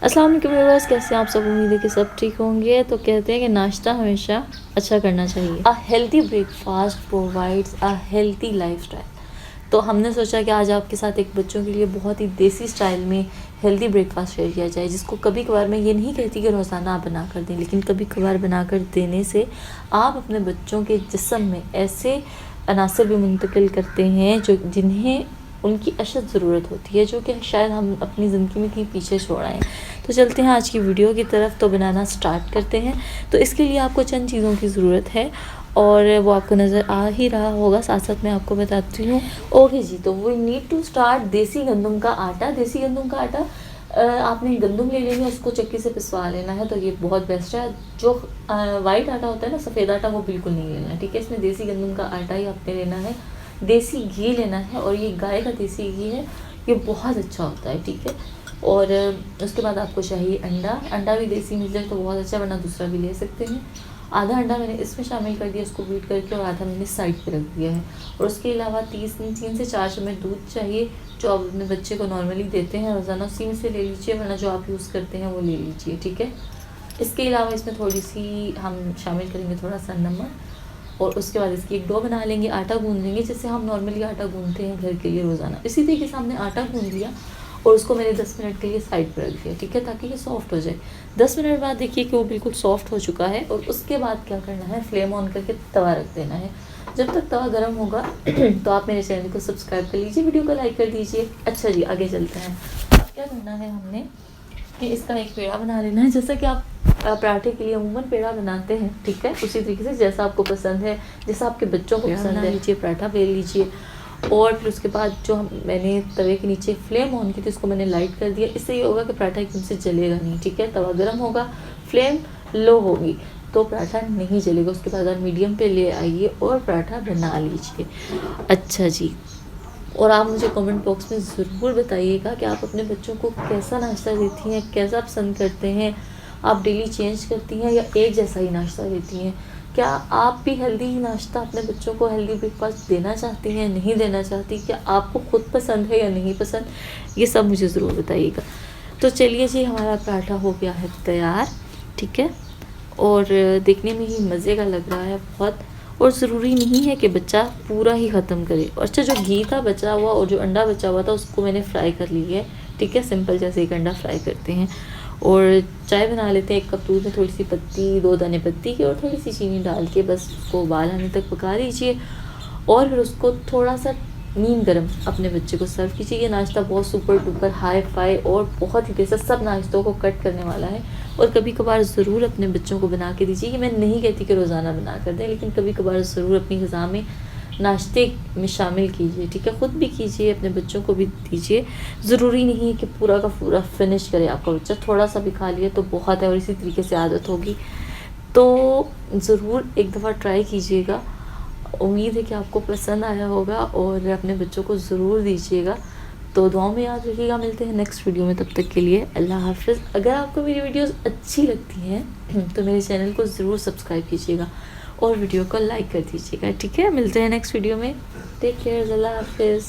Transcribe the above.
अस्सलाम वालेकुम व्यूअर्स, कैसे हैं आप सब। उम्मीद है कि सब ठीक होंगे। तो कहते हैं कि नाश्ता हमेशा अच्छा करना चाहिए। A healthy breakfast provides a healthy lifestyle. तो हमने सोचा कि आज आपके साथ एक बच्चों के लिए बहुत ही देसी स्टाइल में हेल्दी ब्रेकफास्ट शेयर किया जाए, जिसको कभी कभार मैं ये नहीं कहती कि रोज़ाना आप बना कर दें, लेकिन कभी कभार बना कर देने से आप अपने बच्चों के जिस्म में ऐसे अनासर भी मुंतकिल करते हैं जो जिन्हें उनकी अशद ज़रूरत होती है, जो कि शायद हम अपनी ज़िंदगी में कहीं पीछे छोड़ आएँ। तो चलते हैं आज की वीडियो की तरफ। तो बनाना स्टार्ट करते हैं। तो इसके लिए आपको चंद चीज़ों की ज़रूरत है और वो आपको नज़र आ ही रहा होगा, साथ साथ मैं आपको बताती हूँ। ओके जी, तो वी नीड टू स्टार्ट देसी गंदम का आटा। देसी गंदम का आटा आपने गंदम ले लेनी है, उसको चक्की से पिसवा लेना है, तो ये बहुत बेस्ट है। जो वाइट आटा होता है ना, सफ़ेद आटा, वो बिल्कुल नहीं लेना है, ठीक है। इसमें देसी गंदम का आटा ही आपने लेना है। देसी घी लेना है, और ये गाय का देसी घी है, ये बहुत अच्छा होता है, ठीक है। और उसके बाद आपको चाहिए अंडा भी देसी मिल जाए तो बहुत अच्छा, वरना दूसरा भी ले सकते हैं। आधा अंडा मैंने इसमें शामिल कर दिया, इसको बीट करके, और आधा मैंने साइड पे रख दिया है। और उसके अलावा 3 से 4 चम्मच दूध चाहिए, जो आप अपने बच्चे को नॉर्मली देते हैं रोज़ाना, उसी में से ले लीजिए, वरना जो आप यूज़ करते हैं वो ले लीजिए, ठीक है। इसके अलावा इसमें थोड़ी सी हम शामिल करेंगे थोड़ा सा नमक, और उसके बाद इसकी एक डो बना लेंगे, आटा गूंद लेंगे, जैसे हम नॉर्मली आटा गूंदते हैं घर के लिए रोज़ाना। इसी तरीके से हमने आटा गूंद लिया और उसको मैंने 10 मिनट के लिए साइड पर रख दिया, ठीक है, ताकि ये सॉफ्ट हो जाए। 10 मिनट बाद देखिए कि वो बिल्कुल सॉफ्ट हो चुका है। और उसके बाद क्या करना है, फ्लेम ऑन करके तवा रख देना है। जब तक तवा गर्म होगा तो आप मेरे चैनल को सब्सक्राइब कर लीजिए, वीडियो को लाइक कर दीजिए। अच्छा जी, आगे चलते हैं। अब क्या करना है हमने कि इसका एक पेड़ा बना लेना है, जैसा कि आप पराठे के लिए अमूमन पेड़ा बनाते हैं, ठीक है, उसी तरीके से जैसा आपको पसंद है, जैसा आपके बच्चों को पसंद है, लीजिए पराठा बेल लीजिए। और फिर उसके बाद जो मैंने तवे के नीचे फ्लेम ऑन की थी, उसको मैंने लाइट कर दिया। इससे ये होगा कि पराठा एकदम से जलेगा नहीं, ठीक है। तवा गर्म होगा, फ्लेम लो होगी, तो पराठा नहीं जलेगा। उसके बाद आप मीडियम पे ले आइए और पराठा बना लीजिए। अच्छा जी, और आप मुझे कमेंट बॉक्स में ज़रूर बताइएगा कि आप अपने बच्चों को कैसा नाश्ता देती हैं, कैसा पसंद करते हैं। आप डेली चेंज करती हैं या एक जैसा ही नाश्ता देती हैं। क्या आप भी हेल्दी नाश्ता अपने बच्चों को, हेल्दी ब्रेकफास्ट देना चाहती हैं, नहीं देना चाहती? क्या आपको खुद पसंद है या नहीं पसंद, ये सब मुझे ज़रूर बताइएगा। तो चलिए जी, हमारा पराठा हो गया है तैयार, ठीक है, और देखने में ही मज़े का लग रहा है बहुत। और ज़रूरी नहीं है कि बच्चा पूरा ही ख़त्म करे। और अच्छा, जो घी था बचा हुआ और जो अंडा बचा हुआ था, उसको मैंने फ्राई कर लिया है, ठीक है, सिंपल जैसे एक अंडा फ्राई करते हैं। और चाय बना लेते हैं। 1 कप दूध में थोड़ी सी पत्ती, 2 दाने पत्ती की, और थोड़ी सी चीनी डाल के बस उसको उबाल आने तक पका लीजिए। और फिर उसको थोड़ा सा नीम गर्म अपने बच्चे को सर्व कीजिए। ये नाश्ता बहुत सुपर डुपर हाई फाई और बहुत ही टेस्टी, सब नाश्तों को कट करने वाला है। और कभी कभार ज़रूर अपने बच्चों को बना के दीजिए। कि मैं नहीं कहती कि रोज़ाना बना कर दें, लेकिन कभी कभार ज़रूर अपनी ग़िज़ा में नाश्ते में शामिल कीजिए, ठीक है। ख़ुद भी कीजिए, अपने बच्चों को भी दीजिए। ज़रूरी नहीं है कि पूरा का पूरा फिनिश करे आपका बच्चा, थोड़ा सा भी खा लिया तो बहुत है, और इसी तरीके से आदत होगी। तो ज़रूर एक दफ़ा ट्राई कीजिएगा। उम्मीद है कि आपको पसंद आया होगा और अपने बच्चों को ज़रूर दीजिएगा। तो दुआओं में याद रखिएगा। मिलते हैं नेक्स्ट वीडियो में, तब तक के लिए अल्लाह हाफ़िज़। अगर आपको मेरी वीडियोस अच्छी लगती हैं तो मेरे चैनल को ज़रूर सब्सक्राइब कीजिएगा और वीडियो को लाइक कर दीजिएगा, ठीक है। मिलते हैं नेक्स्ट वीडियो में। टेक केयर, अल्लाह हाफ़िज़।